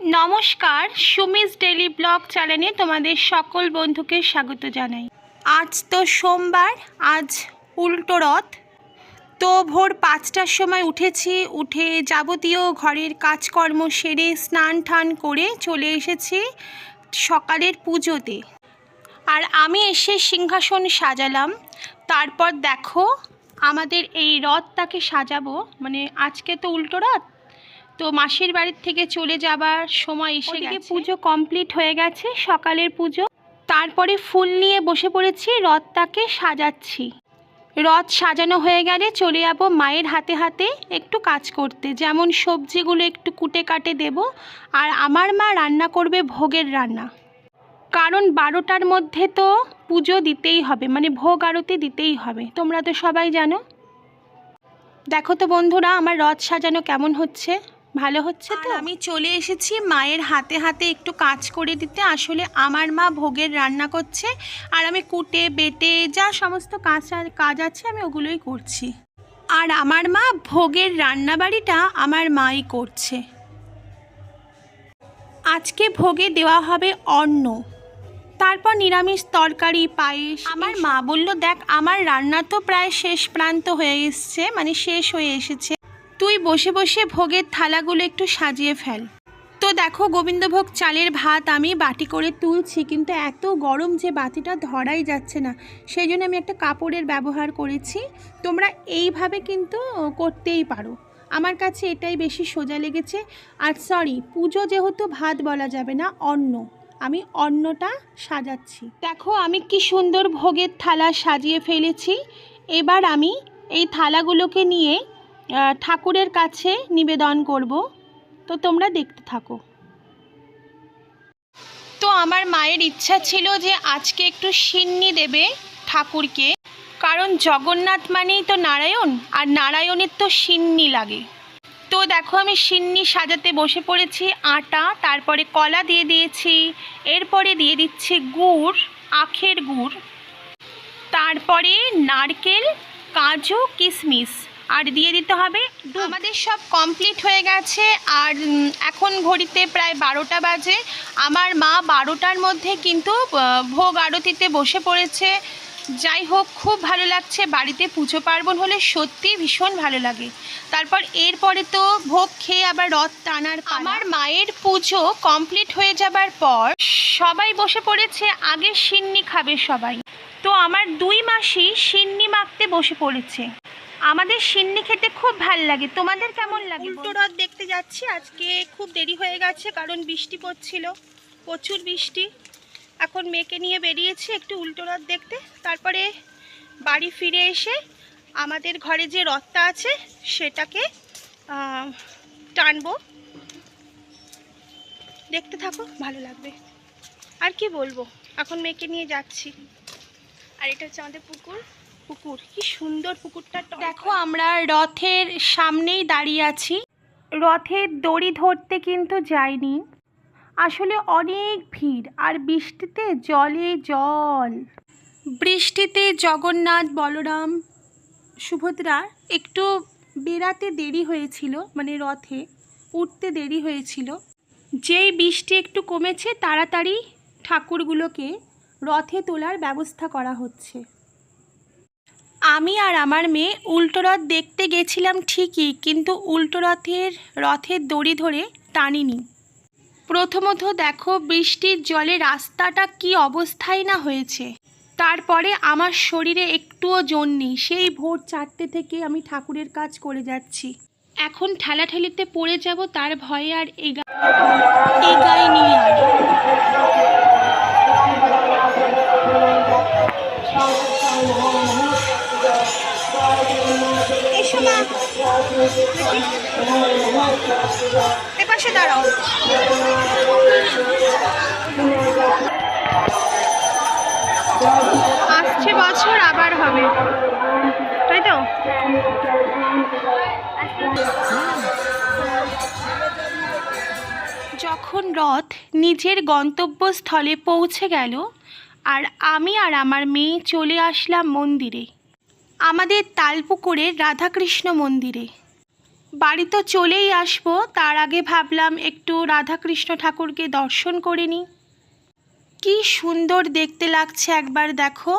নমস্কার, Sumi's daily blog চ্যানেলে তোমাদের সকল বন্ধুকে স্বাগত জানাই। আজ তো সোমবার, আজ উল্টো রথ। তো ভোর 5টার সময় উঠেছি, উঠে যাবতীয় ঘরের কাজকর্ম সেরে স্নান টান করে চলে এসেছি সকালের পুজোতে। আর আমি এসে সিংহাসন সাজালাম। তারপর দেখো আমাদের এই রথটাকে সাজাবো, মানে আজকে তো উল্টো রথ, তো মাসির বাড়ির থেকে চলে যাবার সময় এসে গেছে। পুজো কমপ্লিট হয়ে গেছে, সকালের পুজো। তারপরে ফুল নিয়ে বসে পড়েছি, রথটাকে সাজাচ্ছি। রথ সাজানো হয়ে গেলে চলে যাব মায়ের হাতে হাতে একটু কাজ করতে, যেমন সবজিগুলো একটু কুটে কাটে দেব। আর আমার মা রান্না করবে ভোগের রান্না, কারণ 12টার মধ্যে তো পুজো দিতেই হবে, মানে ভোগ আরতি দিতেই হবে, তোমরা তো সবাই জানো। দেখো তো বন্ধুরা আমার রথ সাজানো কেমন হচ্ছে, ভালো হচ্ছে তো? আমি চলে এসেছি মায়ের হাতে হাতে একটু কাজ করে দিতে। আসলে আমার মা ভোগের রান্না করছে, আর আমি কুটে বেটে যা সমস্ত কাজ আছে আমি ওগুলোই করছি। আর আমার মা ভোগের রান্নাবাড়িটা আমার মাই করছে। আজকে ভোগে দেওয়া হবে অন্ন, তারপর নিরামিষ তরকারি, পায়েস। আমার মা বলল, দেখ আমার রান্না তো প্রায় শেষ প্রান্ত হয়ে এসছে, মানে শেষ হয়ে এসেছে, তুই বসে বসে ভোগের থালাগুলো একটু সাজিয়ে ফেল। তো দেখো গোবিন্দভোগ চালের ভাত আমি বাটি করে তুলছি, কিন্তু এত গরম যে বাটিটা ধরাই যাচ্ছে না, সেই জন্য আমি একটা কাপড়ের ব্যবহার করেছি। তোমরা এইভাবে কিন্তু করতেই পারো, আমার কাছে এটাই বেশি সোজা লেগেছে। আর সরি, পুজো যেহেতু ভাত বলা যাবে না, অন্ন, আমি অন্নটা সাজাচ্ছি। দেখো আমি কি সুন্দর ভোগের থালা সাজিয়ে ফেলেছি। এবার আমি এই থালাগুলোকে নিয়ে ঠাকুরের কাছে নিবেদন করব, তো তোমরা দেখতে থাকো। তো আমার মায়ের ইচ্ছা ছিল যে আজকে একটু সিন্নি দেবে ঠাকুরকে, কারণ জগন্নাথ মানেই তো নারায়ণ, আর নারায়ণের তো সিন্নি লাগে। তো দেখো আমি সিন্নি সাজাতে বসে পড়েছি। আটা, তারপরে কলা দিয়ে দিয়েছি, এরপরে দিয়ে দিচ্ছি গুড়, আখের গুড়, তারপরে নারকেল, কাজু, কিশমিশ, আর দিয়ে দিতে হবে দুধ। আমাদের সব কমপ্লিট হয়ে গেছে, আর এখন ঘড়িতে প্রায় 12টা বাজে। আমার মা 12টার মধ্যে কিন্তু ভোগ আরতিতে বসে পড়েছে। যাই হোক, খুব ভালো লাগছে, বাড়িতে পুজো পার্বণ হলে সত্যি ভীষণ ভালো লাগে। তারপর এরপরে তো ভোগ খেয়ে আবার রথ টানার পালা। আমার মায়ের পুজো কমপ্লিট হয়ে যাবার পর সবাই বসে পড়েছে, আগে সিন্নি খাবে সবাই। তো আমার 2 মাসি সিন্নি মাখতে বসে পড়েছে। আমাদের সিন্নি খেতে খুব ভাল লাগে, তোমাদের কেমন লাগে? উল্টো রথ দেখতে যাচ্ছি। আজকে খুব দেরি হয়ে গেছে, কারণ বৃষ্টি পড়ছিল, প্রচুর বৃষ্টি। এখন মেয়েকে নিয়ে বেরিয়েছি একটু উল্টো রথ দেখতে। তারপরে বাড়ি ফিরে এসে আমাদের ঘরে যে রথটা আছে সেটাকে টানবো, দেখতে থাকো, ভালো লাগবে। আর কি বলবো, এখন মেয়েকে নিয়ে যাচ্ছি। আর এটা হচ্ছে আমাদের পুকুর। কি সুন্দর পুকুরটা, দেখো আমরা রথের সামনেই দাঁড়িয়ে আছি। রথের দড়ি ধরতে কিন্তু যাইনি, আসলে অনেক ভিড়, আর বৃষ্টিতে জলে জল। বৃষ্টিতে জগন্নাথ, বলরাম, সুভদ্রা একটু বেরাতে দেরি হয়েছিল, মানে রথে উঠতে দেরি হয়েছিল। যেই বৃষ্টি একটু কমেছে, তাড়াতাড়ি ঠাকুরগুলোকে রথে তোলার ব্যবস্থা করা হচ্ছে। আমি আর আমার মেয়ে উল্টো রথ দেখতে গেছিলাম ঠিকই, কিন্তু উল্টো রথের দড়ি ধরে টানিনি। প্রথমত দেখো বৃষ্টির জলে রাস্তাটা কি অবস্থায় না হয়েছে। তারপরে আমার শরীরে একটুও জোর নেই, সেই ভোর 4টে থেকে আমি ঠাকুরের কাজ করে যাচ্ছি। এখন ঠেলাঠেলিতে পড়ে যাব, তার ভয়ে আর এগাইনি আর। এসো মা, এপাশে দাঁড়াও। আসছে বছর আবার হবে, তাই তো? যখন রথ নিজের গন্তব্যস্থলে পৌঁছে গেল, আর আমি আর আমার মেয়ে চলে আসলাম মন্দিরে, আমাদের তালপুকুরের রাধাকৃষ্ণ মন্দিরে। বাড়ি তো চলেই আসবো, তার আগে ভাবলাম একটু রাধাকৃষ্ণ ঠাকুরকে দর্শন করে নিই। কি সুন্দর দেখতে লাগছে একবার দেখো,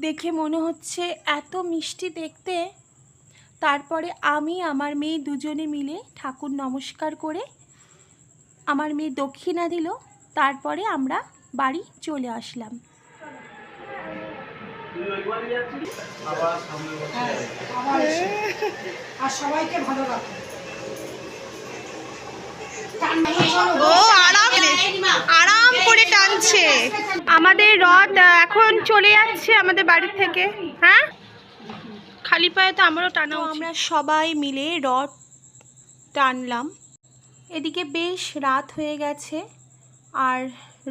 দেখে মনে হচ্ছে এত মিষ্টি দেখতে। তারপরে আমি আমার মেয়ে দুজনে মিলে ঠাকুর নমস্কার করে আমার মেয়ে দক্ষিণা দিল, তারপরে আমরা বাড়ি চলে আসলাম। আর সবাইকে ভালো রাখো। ও আরাম করে টানছে। আমাদের রথ এখন চলে যাচ্ছে আমাদের বাড়ি থেকে। হ্যাঁ, খালি পায়ে তো আমারও টানা। আমরা সবাই মিলে রথ টানলাম। এদিকে বেশ রাত হয়ে গেছে, আর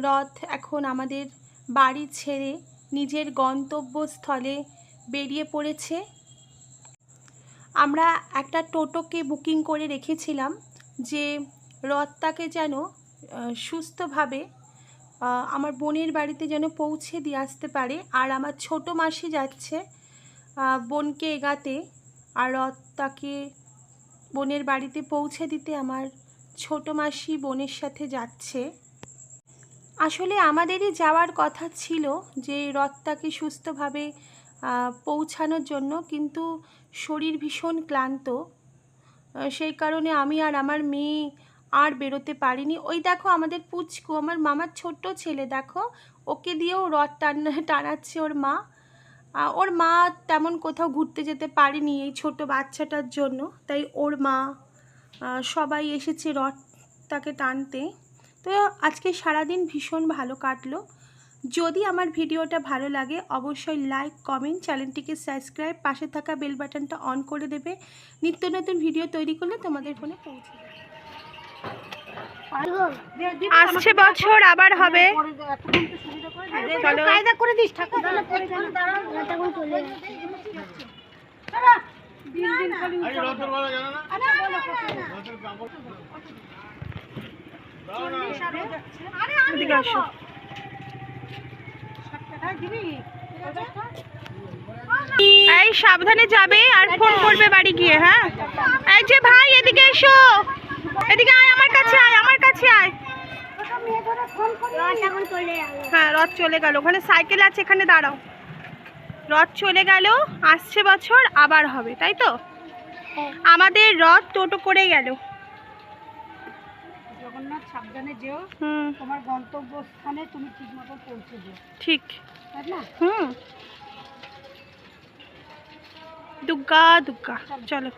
রথ এখন আমাদের বাড়ি ছেড়ে নিজের গন্তব্যস্থলে বেরিয়ে পড়েছে। আমরা একটা টোটোকে বুকিং করে রেখেছিলাম যে রথটাকে যেন সুস্থভাবে আমার বোনের বাড়িতে যেন পৌঁছে দিয়ে আসতে পারে। আর আমার ছোটো মাসি যাচ্ছে বোনকে এগাতে, আর রথটাকে বোনের বাড়িতে পৌঁছে দিতে আমার ছোটো মাসি বোনের সাথে যাচ্ছে। আসলে আমাদেরই যাওয়ার কথা ছিল যে রথটাকে সুস্থভাবে পৌঁছানোর জন্য, কিন্তু শরীর ভীষণ ক্লান্ত, সেই কারণে আমি আর আমার মেয়ে আর বেরোতে পারিনি। ওই দেখো আমাদের পুচকু, আমার মামার ছোট্ট ছেলে, দেখো ওকে দিয়েও রথ টানাচ্ছে ওর মা তেমন কোথাও ঘুরতে যেতে পারেনি এই ছোট বাচ্চাটার জন্য, তাই ওর মা সবাই এসেছে রথটাকে টানতে। তো আজকে সারাদিন ভীষণ ভালো কাটলো। যদি আমার ভিডিওটা ভালো লাগে অবশ্যই লাইক, কমেন্ট, চ্যানেলটিকে সাবস্ক্রাইব, পাশে থাকা বেল বাটনটা অন করে দেবে। নিত্য নতুন ভিডিও তৈরি করলে তোমাদের ফোনে পৌঁছে যাবে। আসছে বছর আবার হবে। কায়দা করে দিস ঠাকুর। এই সাবধানে যাবে আর ফোন করবে বাড়ি গিয়ে। হ্যাঁ, এই যে ভাই এদিকে এসো, এদিকে আয়, আমার কাছে আয়, আমার কাছে আয়। হ্যাঁ, রথ চলে গেল, ওখানে সাইকেল আছে, এখানে দাঁড়াও। রথ চলে গেল, আসছে বছর আবার হবে, তাই তো? আমাদের রথ টোটো করে গেল। জগন্নাথ সাবধানে যেও, তোমার গন্তব্যস্থানে তুমি ঠিকমতো পৌঁছে যেও। ঠিক, তাই না? দুর্গা দুর্গা, চলো।